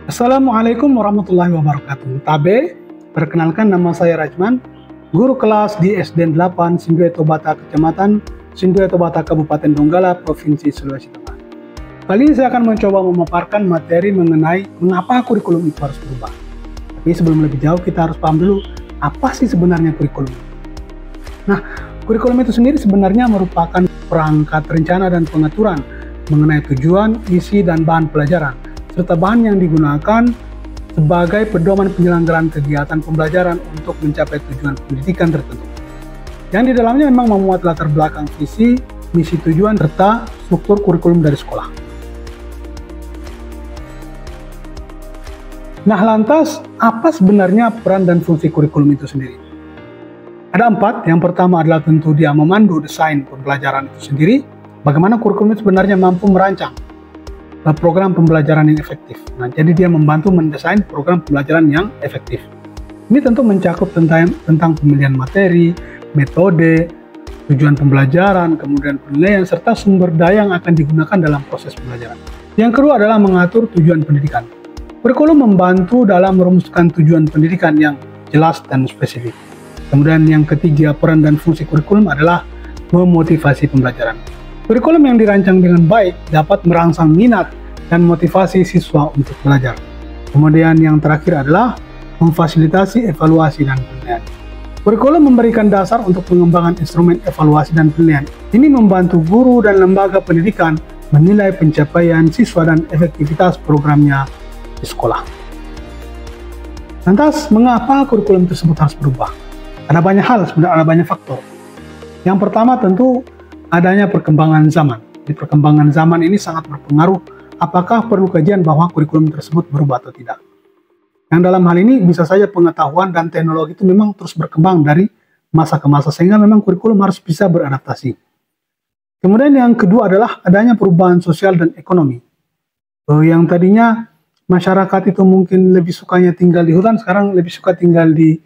Assalamualaikum warahmatullahi wabarakatuh. Tabe, perkenalkan nama saya Rajman, guru kelas di SDN 8 Sinduya Tobata, Kecamatan Sinduya Tobata, Kabupaten Donggala, Provinsi Sulawesi Tengah. Kali ini saya akan mencoba memaparkan materi mengenai mengapa kurikulum itu harus berubah. Tapi sebelum lebih jauh, kita harus paham dulu apa sih sebenarnya kurikulum. Nah, kurikulum itu sendiri sebenarnya merupakan perangkat rencana dan pengaturan mengenai tujuan, isi, dan bahan pelajaran, serta bahan yang digunakan sebagai pedoman penyelenggaraan kegiatan pembelajaran untuk mencapai tujuan pendidikan tertentu. Yang di dalamnya memang memuat latar belakang visi, misi tujuan, serta struktur kurikulum dari sekolah. Nah, lantas apa sebenarnya peran dan fungsi kurikulum itu sendiri? Ada 4. Yang pertama adalah tentu dia memandu desain pembelajaran itu sendiri. Bagaimana kurikulum itu sebenarnya mampu merancang program pembelajaran yang efektif. Nah, jadi dia membantu mendesain program pembelajaran yang efektif. Ini tentu mencakup tentang pemilihan materi, metode, tujuan pembelajaran, kemudian penilaian, serta sumber daya yang akan digunakan dalam proses pembelajaran. Yang kedua adalah mengatur tujuan pendidikan. Kurikulum membantu dalam merumuskan tujuan pendidikan yang jelas dan spesifik. Kemudian yang ketiga, peran dan fungsi kurikulum adalah memotivasi pembelajaran. Kurikulum yang dirancang dengan baik dapat merangsang minat dan motivasi siswa untuk belajar. Kemudian yang terakhir adalah memfasilitasi evaluasi dan penilaian. Kurikulum memberikan dasar untuk pengembangan instrumen evaluasi dan penilaian. Ini membantu guru dan lembaga pendidikan menilai pencapaian siswa dan efektivitas programnya di sekolah. Lantas, mengapa kurikulum tersebut harus berubah? Ada banyak hal, sebenarnya ada banyak faktor. Yang pertama tentu adanya perkembangan zaman. Di perkembangan zaman ini sangat berpengaruh apakah perlu kajian bahwa kurikulum tersebut berubah atau tidak. Yang dalam hal ini bisa saja pengetahuan dan teknologi itu memang terus berkembang dari masa ke masa sehingga memang kurikulum harus bisa beradaptasi. Kemudian yang kedua adalah adanya perubahan sosial dan ekonomi. Yang tadinya masyarakat itu mungkin lebih sukanya tinggal di hutan, sekarang lebih suka tinggal di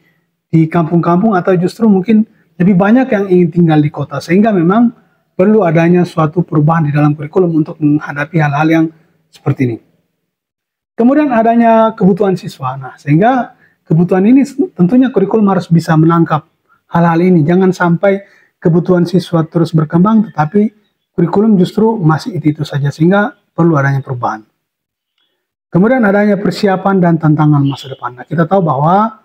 kampung-kampung atau justru mungkin lebih banyak yang ingin tinggal di kota sehingga memang perlu adanya suatu perubahan di dalam kurikulum untuk menghadapi hal-hal yang seperti ini. Kemudian adanya kebutuhan siswa. Nah, sehingga kebutuhan ini tentunya kurikulum harus bisa menangkap hal-hal ini. Jangan sampai kebutuhan siswa terus berkembang, tetapi kurikulum justru masih itu saja, sehingga perlu adanya perubahan. Kemudian adanya persiapan dan tantangan masa depan. Nah, kita tahu bahwa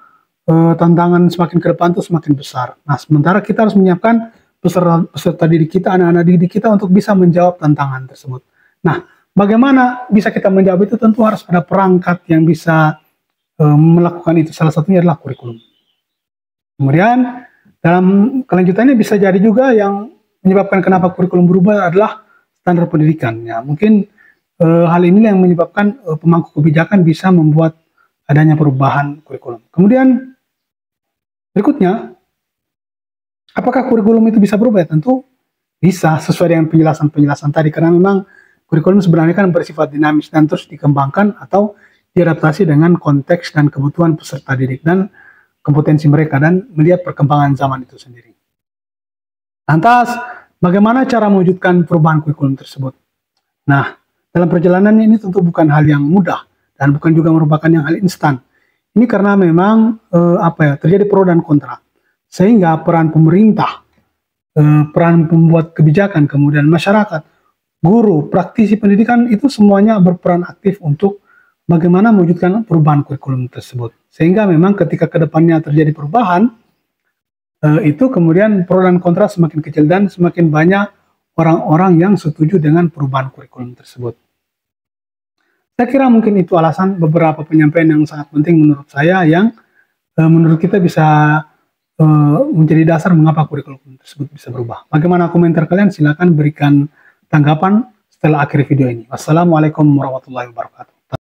tantangan semakin ke depan itu semakin besar. Nah, sementara kita harus menyiapkan peserta didik kita, anak-anak didik kita untuk bisa menjawab tantangan tersebut. Nah, bagaimana bisa kita menjawab itu? Tentu harus ada perangkat yang bisa melakukan itu. Salah satunya adalah kurikulum. Kemudian dalam kelanjutannya bisa jadi juga yang menyebabkan kenapa kurikulum berubah adalah standar pendidikan. Ya, mungkin hal ini yang menyebabkan pemangku kebijakan bisa membuat adanya perubahan kurikulum. Kemudian berikutnya, apakah kurikulum itu bisa berubah? Ya, tentu bisa sesuai dengan penjelasan-penjelasan tadi, karena memang kurikulum sebenarnya kan bersifat dinamis dan terus dikembangkan atau diadaptasi dengan konteks dan kebutuhan peserta didik dan kompetensi mereka dan melihat perkembangan zaman itu sendiri. Lantas, bagaimana cara mewujudkan perubahan kurikulum tersebut? Nah, dalam perjalanan ini tentu bukan hal yang mudah dan bukan juga merupakan yang hal instan. Ini karena memang terjadi pro dan kontra. Sehingga peran pemerintah, peran pembuat kebijakan, kemudian masyarakat, guru, praktisi pendidikan itu semuanya berperan aktif untuk bagaimana mewujudkan perubahan kurikulum tersebut. Sehingga memang ketika kedepannya terjadi perubahan, itu kemudian pro dan kontra semakin kecil dan semakin banyak orang-orang yang setuju dengan perubahan kurikulum tersebut. Saya kira mungkin itu alasan beberapa penyampaian yang sangat penting menurut saya yang menurut kita bisa menjadi dasar mengapa kurikulum tersebut bisa berubah. Bagaimana komentar kalian? Silakan berikan tanggapan setelah akhir video ini. Wassalamualaikum warahmatullahi wabarakatuh.